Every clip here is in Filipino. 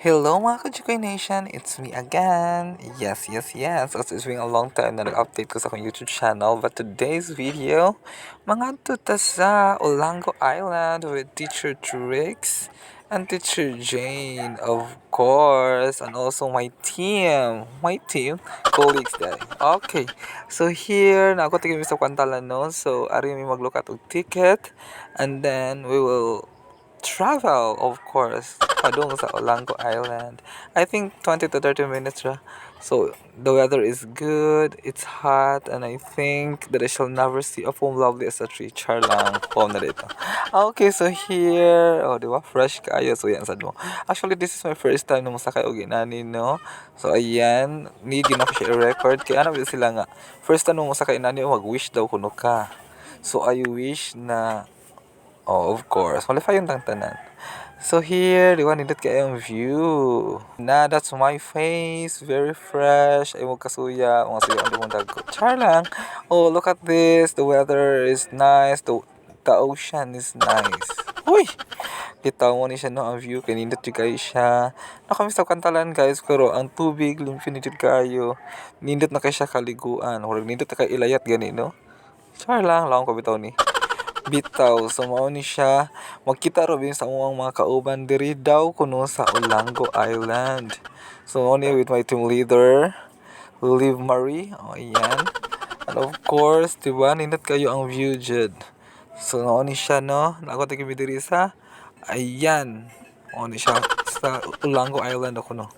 Hello mga Kajukoy Nation, it's me again. Yes. Also, it's been a long time na nag-update ko sa akong YouTube channel. But today's video, mga tuta sa Olango Island with Teacher Trix and Teacher Jane, of course. And also my team, colleagues day. Okay, so here, na ako tingin sa kwantalan no. So, ari mi mag-look at og ticket. And then, we will travel, of course, padung sa Olango Island. I think 20 to 30 minutes ra. So, the weather is good, it's hot, and I think that I shall never see a foam lovely as a tree. Char lang, foam na dito. Okay, so here, oh, di ba? Fresh kayo. So, yan, sad mo. Actually, this is my first time na masakay og inani, no? So, ayan, need yun ako siya i-record. Kaya ano sila nga, first time na masakay inani, mag-wish daw kuno ka. So, I wish na oh, of course. Qualify yung tanan. So here, di ba, nindot kayo yung view. Na, that's my face. Very fresh. Ay mo kasuya. Mga suya, hindi mong dago. Char lang. Oh, look at this. The weather is nice. The ocean is nice. Uy! Kita mo ni siya no, ang view. Kaya nindot yung kayo siya. Nakamiss sa kantalan guys. Pero ang tubig, limpinitid kayo. Nindot na kayo siya kaliguan. Or nindot na kayo ilayat gani, no? Char lang. Lakong kabitaw ni bitaw. So mao ni siya magkita robin sa among mga kauban diri daw kuno sa Olango Island. So mao ni with my team leader Liv Marie. Oh, ayan. And of course, diba, nindot kayo ang view jud. So mao ni siya no. Ako tigim diri sa ayan. Mao ni siya sa Olango Island ako no.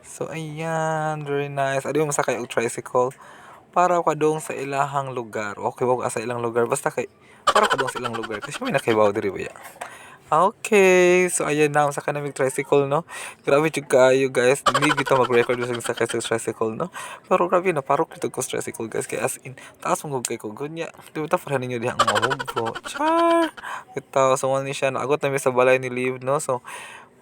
So ayan, very nice. Adi mo masakay og tricycle para kadong sa ilahang lugar. Okay, wag sa ilang lugar basta kay para kadong sa ilang lugar kasi may nakaibaw diri ba ya. Okay, so ayan na sa kanamig tricycle no. Grabe jud kaayo guys. Hindi kita mag-record sa sakay sa tricycle no. Pero grabe na parok ito ko sa tricycle guys kay as in taas mo kay ko gunya. Di ba ta para ninyo diha ang mamugbo. Char. Kita so man ni siya naagot na mi sa balay ni Liv no. So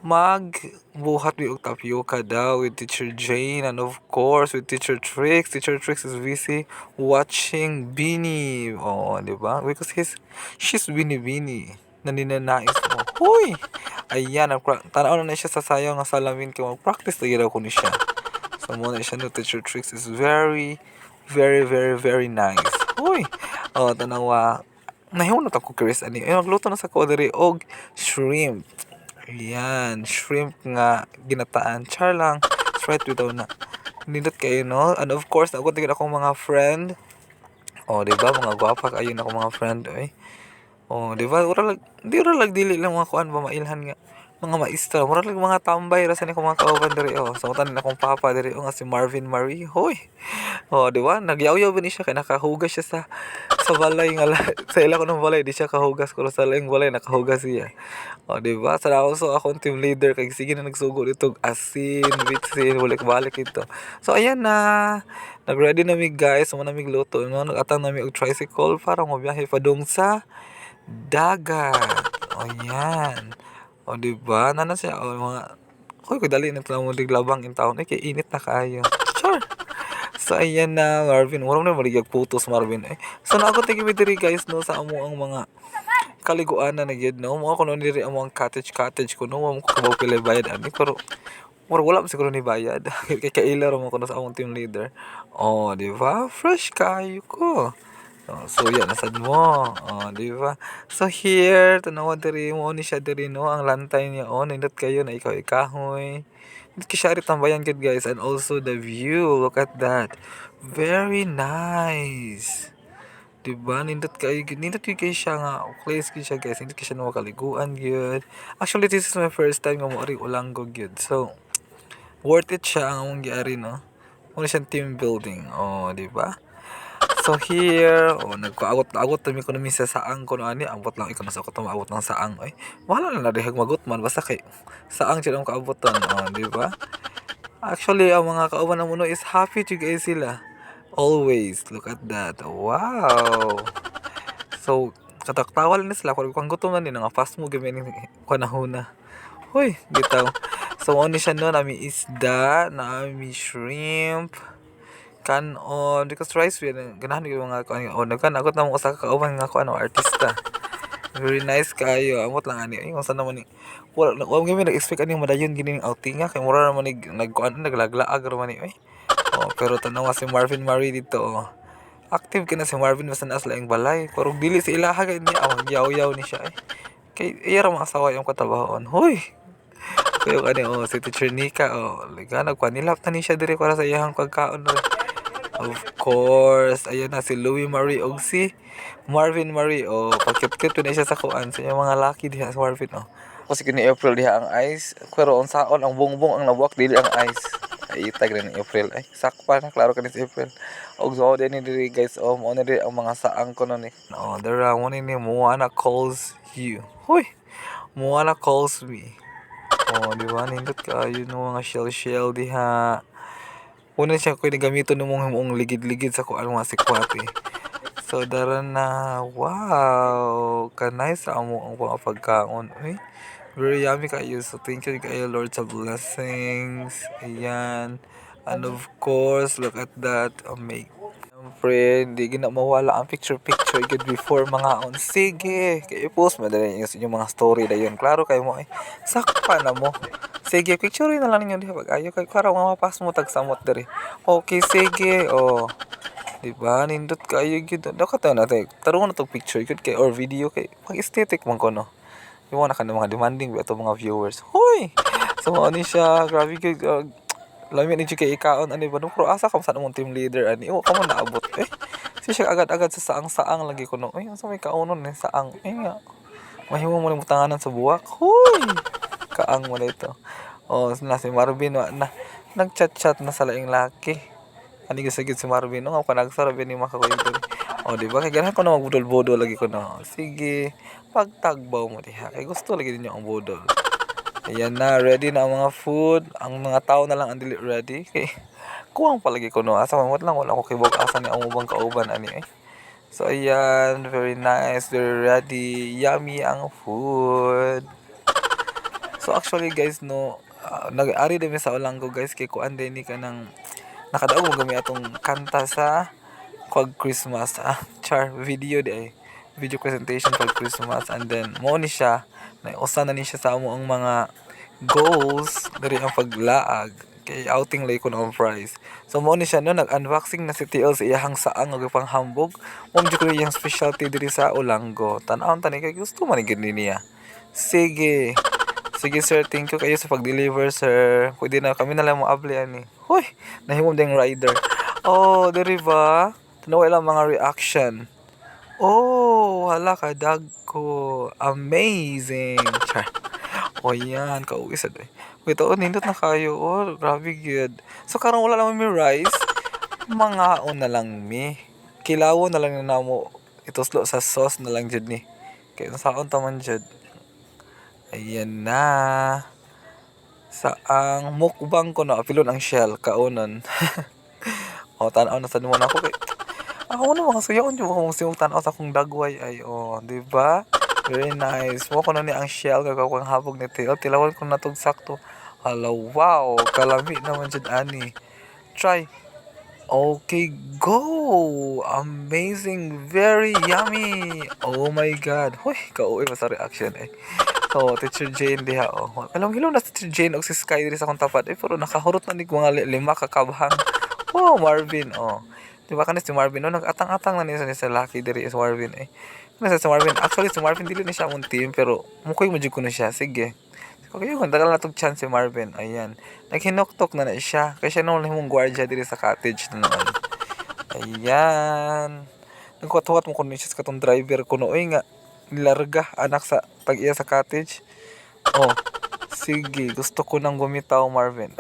magbuhat mi og tapioca daw with Teacher Jane and of course with Teacher Trix. Teacher Trix is busy watching Beanie. Oh, di ba? Because she's Beanie. Naninanais mo. Huy! Ayan, tanaw na siya sa sayaw nga salamin kay mag-practice lagi daw ko ni siya. So mo na siya no, Teacher Trix is very nice. Huy! Oh, tanawa. Nahiyon na ko Chris ani. Magluto na sa ko diri og shrimp. Ayan, shrimp nga ginataan. Char lang. Sprite bitaw na. Nindot kayo, no? And of course, ako tingin akong mga friend. Oh, di ba? Mga gwapa kayo na akong mga friend. Oy. Oh, di ba? Di ura lag dili lang mga kuan ba mailhan nga. Mga maestra, mura lang mga tambay rasa ni ko mga kauban diri oh. So tanan akong papa diri oh nga si Marvin Marie. Hoy. Oh, di ba? Nagyaw-yaw ba ni siya kay nakahugas siya sa balay nga sa ila ko ng balay di siya kahugas ko sa laing balay nakahugas siya. Oh, di ba? Sa ako so akong team leader kay sige na nagsugo dito asin, bitsin, balik-balik ito. So ayan na. Nag-ready na mi guys, mo na mi luto. No? Nag-atang na mi og tricycle para mo biyahe padung sa dagat. O yan. O diba? Nana siya. O mga... Hoy, dali na lang mo diglabang in town. Eh, kay init na kayo. Sure. So, ayan na, Marvin. Wala mo na maligag photos, Marvin. So, na ako tingin diri guys, no, sa amo ang mga kaliguan na nagyad, no. Mga kuno diri ang mga cottage ko, no. Mga kabaw pilay bayad, ani. Pero, wala mo siguro ni bayad. Kay kaila mo kuno sa among team leader. Oh, di ba? Fresh kayo ko. Oh, so yan, nasad mo. Oh, di ba? So here, tanawa diri mo ni siya diri no, ang lantay niya oh, nindot kayo na ikaw ikahoy. Nindot ki siya tambayan gid guys and also the view. Look at that. Very nice. Di ba? Nindot kayo siya nga. Place gid siya guys. Nindot ki siya na makaliguan gyud. Actually, this is my first time nga mo ari Olango gyud. So, worth it siya ang among giari no. Muna siyang team building. Oh, di ba? So here, oh, nagkaagot-agot kami ko namin sa saang ko no ani, ambot lang ikaw na sa ko maabot ng saang ay. Wala na dihag magot man basta kay saang jud ang kaabotan, oh, di ba? Actually, ang mga kauban na mo no is happy to guys sila. Always, look at that. Wow. So, kataktawa lang na sila kung gutom na ni nga fast mo gamit ni kanahuna. Hoy, bitaw. So, ano siya no, nami isda, nami shrimp, kanon because rice yun ganahan yung mga kuan o nagkanagot na mo usa ka kauban nga kuan artista Very nice kayo. Amot lang ani. Ay, unsa naman ni. Wala gyud mi nag-expect ani madayon gini ning outing nga kay mura naman ni nagkuan naglaglaag raman ni. Ay. Oh, pero tanawa si Marvin Marie dito. Oh. Active kina si Marvin basta naas laing balay. Pero dili si ilaha kay niya. Oh, yaw-yaw ni siya. Kay iya ra mga asawa yung katabahon. Hoy. Kayo kani oh si Teacher Nika oh. Liga nagpanilap na ni siya diri para sa iyang pagkaon. Of course, ayan na si Louie Marie og si Marvin Marie. Oh, pagkit-kit na siya sa kuan sa iyang mga laki diha sa Marvin oh. Kasi kini April diha ang ice, pero unsaon ang bongbong ang nabuak dili ang ice. Ay itag na ni April ay sakpa na klaro kani si April. Og so din ni diri guys oh mo na diri ang mga saang ko ni. No, there mo ni Moana calls you. Hoy, Moana calls me. Oh, di ba nindot kayo no mga shell diha. Una siya ko gamiton ng mong ligid-ligid sa kuan mga sikwati. So daran na wow, kanay sa amo ang mga pagkaon. Uy, very yummy kayo. So thank you kayo Lord sa blessings. Ayan. And of course, look at that. Amazing. Siyempre, hindi gina mawala ang picture good before mga on. Sige, kaya post mo dali yung mga story na yun. Klaro kayo mo ay sakpa na mo. Sige, picture na lang ninyo diha pag ayo kay para mapas mo tag samot diri. Okay, sige. Oh. Di ba? Nindot kayo gyud. Dapat na natin. Tarungan na tong picture gyud kay or video kay pag aesthetic man ko no. Yung na kanang mga demanding ba ito mga viewers. Hoy! So, ano siya? Grabe gyud. Lami ni kay ikaon ani ba no pero asa ka sa mong team leader ani o ka mo naabot siya agad-agad sa saang-saang lagi ko no ay unsa may kaunon ni saang nga mahimo mo ni mutanganan sa buwak hoy kaang mo ito oh na si Marvin na nagchat-chat na sa laing laki ani gisagid si Marvin no nga nagsarabi ni makakuy diri oh di ba kay ganahan ko na magbudol-budol lagi ko no sige pagtagbaw mo diha kay gusto lagi ninyo ang budol. Ayan na, ready na ang mga food. Ang mga tao na lang ang dili ready. Okay. Kuwang palagi ko no. Asa mamot lang wala ko kibog asa ni ang ubang kauban ani eh. So ayan, very nice, very ready. Yummy ang food. So actually guys no, nag-ari din sa Olanggo guys kay kuan din ni kanang nakadaog mo gami atong kanta sa Quag Christmas. Char video di ay. Video presentation for Christmas and then mo ni siya usa na ni siya sa amo ang mga goals dari ang paglaag kay outing lay ko na prize. So mo ni siya no nag-unboxing na si TL sa iyang saang ug panghambog. Mo di ko iyang specialty diri sa Olanggo. Tan-aw tani kay gusto man gid niya. Sige. Sige sir, thank you kayo sa pag-deliver sir. Pwede na kami na lang mo abli ani. Hoy, nahimom ding rider. Oh, diri ba? Tanaw lang mga reaction. Oh, hala ka dagko. Amazing. Char. O yan, kauwi sa doy. Wait, nindot na kayo. Oh, grabe good. So, karang wala naman may rice. Mangaon na lang mi. Kilawo na lang na mo. Ituslo sa sauce na lang jud ni. Kaya saon taman jud. Ayan na. Saang mukbang ko na. Apilon ang shell. Kaunon. O, tanaw na sa naman ako kay ako na mga suyaon yung mga simutan ako sa akong dagway ay oh, di ba? Very nice. Mo ko na ni ang shell kag akong habog ni Til. Tilawan ko na tong sakto. Hala, wow, kalami naman jud ani. Try. Okay, go. Amazing, very yummy. Oh my god. Hoy, kauoy pa sa reaction eh. So, Teacher Jane diha oh. Alam hilom na Teacher Jane og si Sky diri sa akong tapat. Pero nakahurot na ni mga lima ka kabhang. Oh, Marvin oh. Di ba kanis si Marvin no nag-atang-atang na niya sa laki diri si Marvin eh. Kasi si Marvin actually si Marvin dili na siya mong team pero mukoy mo jud ko na siya sige. Okay, kung tagal na tong chance si Marvin. Ayan. Naghinoktok na siya. Kaya siya nung himong gwardiya diri sa cottage na noon. Ayan. Nagkuhat-huhat mo kuno siya sa katong driver kuno oy nga nilarga anak sa tag-iya sa cottage. Oh. Sige, gusto ko nang gumitaw Marvin.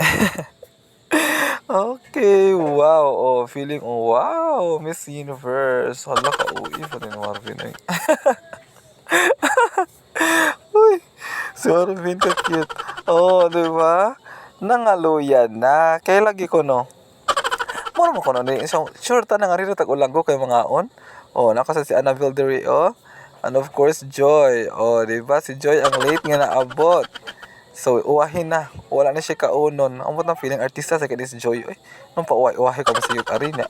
Okay, wow. Oh, feeling, oh, wow, Miss Universe. Hala ka, uwi pa din Marvin. Eh. Uy, si Marvin ka cute. Oh, di ba? Nangaluyan na. Kaya lagi ko, no? Mura mo ko, no? So, sure, tanang nga rin tag-ulang ko kay mga on. Oh, nakasa si Annabelle Dere, oh. And of course, Joy. Oh, di ba? Si Joy ang late nga naabot. So, uwahin na. Wala na siya kaunon. Ang ng feeling artista sa kadis Joy. Ay, nung pa-uwahi ka sa yung arena.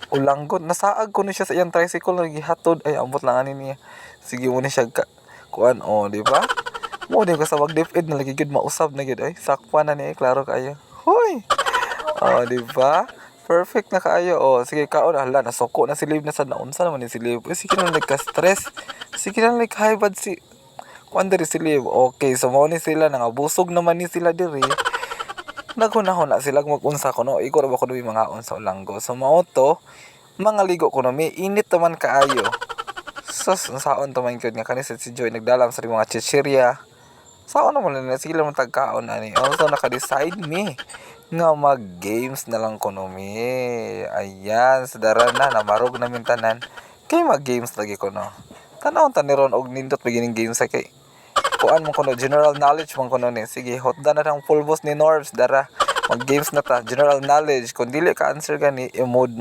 Ulanggot. Nasaag ko na siya sa iyang tricycle. Nagihatod. Ay, ambot lang ani niya. Sige mo na siya. kuan di ba? Mo di ko sa wag-dip-ed na lagi gid mausab na gid ay sakpan na ni klaro kayo. Hoy. Di ba? Perfect na kaayo. Sige kaon hala nasuko na si Liv na sa naunsa naman ni si Liv. Sige na nagka-stress. Sige na high blood si kuan diri si Liv. Okay, so mao ni sila nangabusog naman ni sila diri. Naghunahon na sila mag-unsa ko no. Iko ra ba ko duwi mga unsa ulanggo. So mao to mga ligo ko no. May init naman kaayo. Sus, saon to man gyud nga kani si Joy nagdalam sa mga chichirya. Saon naman na sila man tagkaon ani. Also naka-decide me nga mag-games na lang ko no mi. Ayan, sa dara na namarog namin tanan. Kay mag-games lagi ko no. Tanawon ta ni ron og nindot beginning games sa kay. Kuan mo ko no, general knowledge man ko no ni. Sige, hotdan na ang full boss ni Norbs dara. Mag-games na ta, general knowledge. Kung dili ka answer gani, i-mod.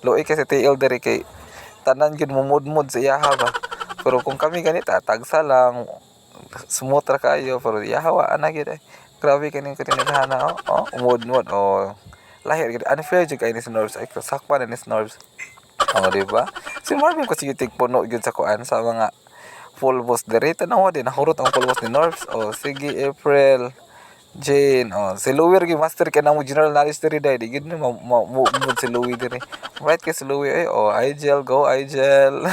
Loy kasi TL diri kay tanan gyud mo mod sa iyaha ba. Pero kung kami ganita, tagsa lang smooth ra kayo pero iyaha ana gyud ay. Grabe kaning tinadhana mod. Lahir gyud unfair jud kay ni Norbs ay sakpan ni Norbs. Di ba? Si Marvin ko sige tigpuno gyud sa kuan sa mga full boss diri tanaw din nahurot ang full boss ni Norbs. Sige April Jane, si Louie rin master ka na mo general knowledge diri dai, di gid na mo si Louie diri. Right kay si Louie ay, Igel, go Igel.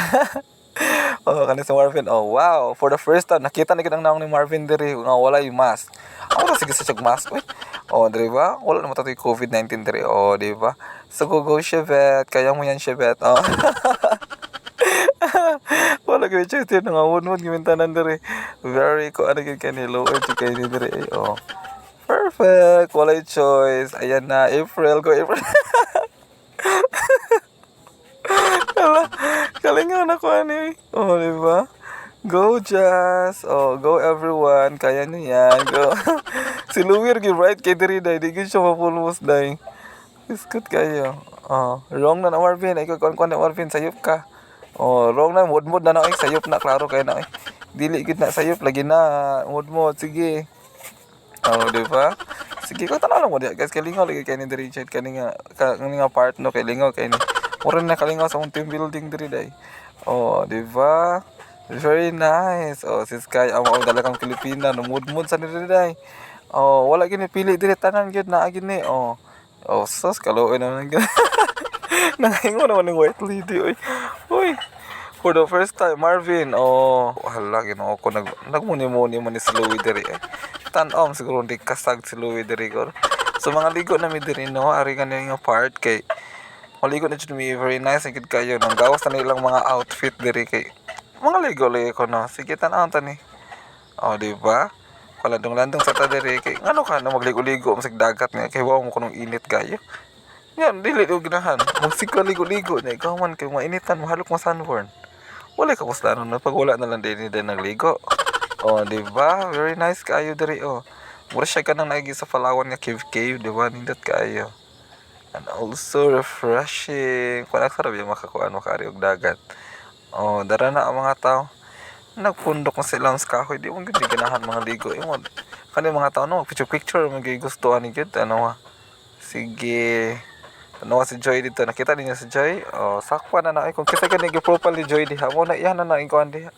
Kani si Marvin, wow, for the first time nakita na gid ang naong ni Marvin diri nga wala yung mask. Ako sige sa mask, uy. Di ba? Wala naman tayo COVID-19 diri, di ba? So go Chevet, kaya mo yan Chevet, wala kayo chat yun, nangamon-mon gimintanan diri. Very ko ano gid kani lower to kay ni diri ay, perfect, walay choice. Ayan na, April, go April. Kalingan ako ani. Di ba? Go Jazz. Go everyone. Kaya niyo yan. Go. Si Louie gi right kay diri dai, di gyud siya mapulmos dai. Biskut kayo. Wrong na Marvin. Ikaw kon na Marvin sayop ka. Wrong na mod na na sayop na klaro kay na. Dili gid na sayop lagi na mod. Sige. Di ba? Sige ko tanaw lang mo guys kay lingaw lagi kay ni diri chat kani nga part no kay lingaw kay ni. Mura na kalingaw sa team building diri dai. Di ba? Very nice. Si Sky ang dalagang Pilipina numud sa diri dai. Wala gini pili diri tanan gyud na gini. Sus kaluoy naman gyud. Nangingon naman ng white lady oy. Uy. For the first time, Marvin, hala, ginoo ko, nagmuni-muni man ni si Louie diri eh. Tan-om, siguro hindi kasag si Louie diri ko. So, mga ligo na mi diri, no, ari nga nga part, kay, maligo na dyan mi, very nice, agad kayo, nang gawas na nilang mga outfit diri, kay, mga ligo ko, no, sige, tan-om, tani. Diba? Kalandong-landong sa ta diri, kay, ano ka, no, magligo-ligo, masig dagat nga, kay, wow mo ko nung init kayo. Yan, dili do ginahan, magsika ligo-ligo, na ikaw man, kay, mainitan, mahalok mo sunburn. Wala ka puslanon na pag wala na lang din nagligo. Di ba? Very nice kayo diri Mura siya ka nang naigi sa Palawan nga cave, di ba? Nindot kayo. And also refreshing. Kung nagsarap yung makakuan makari og dagat. Dara na ang mga tao. Nagpundok na silang kahoy. Di mo gud ganahan mga ligo. Kani mga tao no, picture magigustuhan ni gud sige. Tanawa si Joy dito. Nakita niyo si Joy? Sakwa na kung kita ka nag-profile ni Joy diha. Mo na iyan na ikuan diha.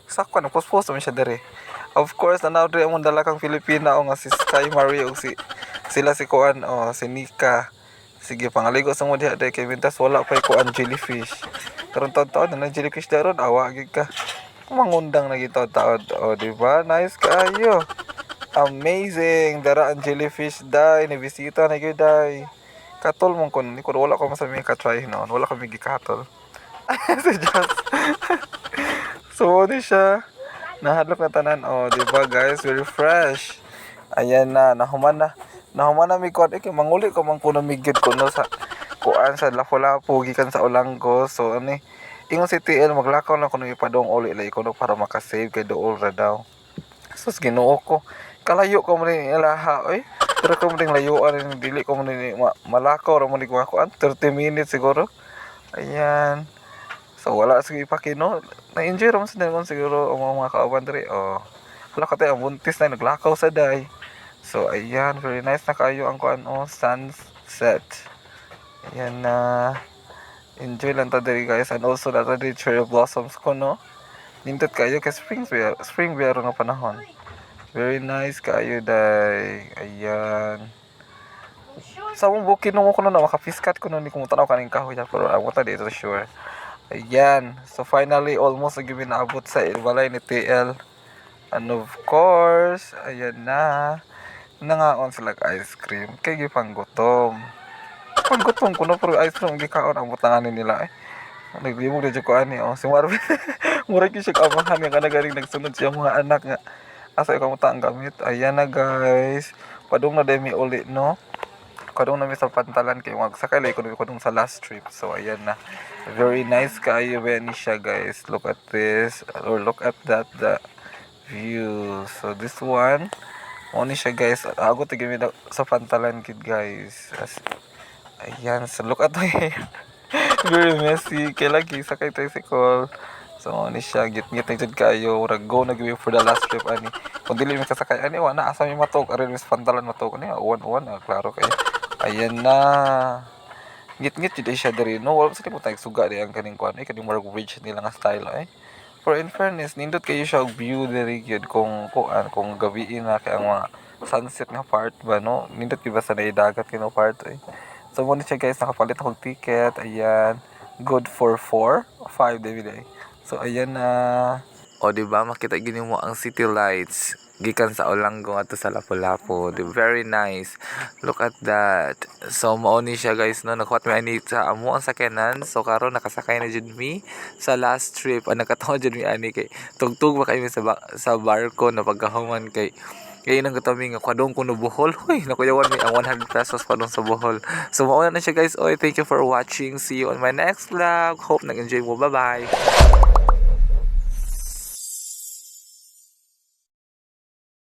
Sakwa na post man siya dere. Of course, tanaw diri among dalakang Pilipina nga si Sky Marie ug sila si kuan si Nika. Sige pangaligo sa mo diha dai kay mintas wala pa kuan jellyfish. Karon taon-taon na jellyfish daron awa gid ka. Mangundang na gito taon. Di ba? Nice kaayo. Amazing. Dara ang jellyfish dai ni bisita na gyud dai. Katol mong kun ko wala ko masabi ka-try noon. Wala kami gikatol. Si Just. So di siya. Nahadlok na tanan. Di ba guys? Very fresh. Ayan na. Nahuman na mi kuan kay manguli ko man kuno migid kuno sa kuan sa Lapu-Lapu gikan sa Olanggo. So ani ingon si TL maglakaw na kuno ipadong uli lay kuno para makasave kay dool ra daw. Sus Ginoo ko. Kalayo ko man ni ilaha oy. Pero ko mong layuan dili ko man ni malakaw ra man ni kuan 30 minutes siguro. Ayan. So wala sige ipakino. Na-enjoy ra man sa naman siguro ang mga kauban diri. Hala ka tay ang buntis na naglakaw sa day. So ayan, very nice na kayo ang kuan sunset. Ayan na enjoy lang ta diri guys and also na diri cherry blossoms ko no. Nindot kayo kay spring bear nga panahon. Very nice kayo day. Ayan. Sa mong bukid nung ko na makapiskat ko nun ni kumutanaw kaning kahoy pero amo ta dito sure. Ayan. So finally almost naging naabot sa balay ni TL. And of course, ayan na. Nangaon sila ice cream. Kay gipang gutom. Panggutom ko na pero ice cream gikaon ang butanganin nila eh. Naglimog na ko ani oh si Marvin. Murag gyud siya amahan nga nagaring nagsunod siya mga anak nga. Asa ikaw mo ang gamit. Ayan na guys. Padung na demi uli no. Kadung na mi sa pantalan kay wag sakay lay kadung sa last trip. So ayan na. Very nice kayo ni siya guys. Look at this or look at that the view. So this one ni siya guys. Ako tigimi sa pantalan kid guys. Ayan. So look at my very messy. Kaya lagi sakay tricycle. So ni siya git-git na jud kayo. Murag go na gyud for the last trip ani. Kung dili mi sasakay ani wa na asa mi matok aron mis pantalan matok ani. Uwan-uwan klaro kayo. Ayan na. Ngit-ngit jud siya diri no. Wala sa mo tayong suga di ang kaning kuan kaning murag bridge nila nga style eh. For in fairness, nindot kayo siya og view diri gyud kung kuan kung gabi na kay ang mga sunset nga part ba no. Nindot gyud ba sa dagat kino part eh. So mo siya guys nakapalit akong ticket. Ayan. Good for 5 day. So ayan na. O di ba makita gini mo ang city lights gikan sa Olanggo ato sa Lapu-Lapu. Very nice. Look at that. So mao ni siya guys no nakuha mi ani sa amo ang sakyanan. So karon nakasakay na jud mi sa last trip. Ang nakatawa jud mi ani kay tugtog ba kay mi sa barko na pagkahuman kay nang katami nga kwadong kuno Bohol. Hoy, nakuyawan mi ang 100 pesos kwadong sa Bohol. So mao na siya guys. Oy, thank you for watching. See you on my next vlog. Hope nag-enjoy mo. Bye-bye.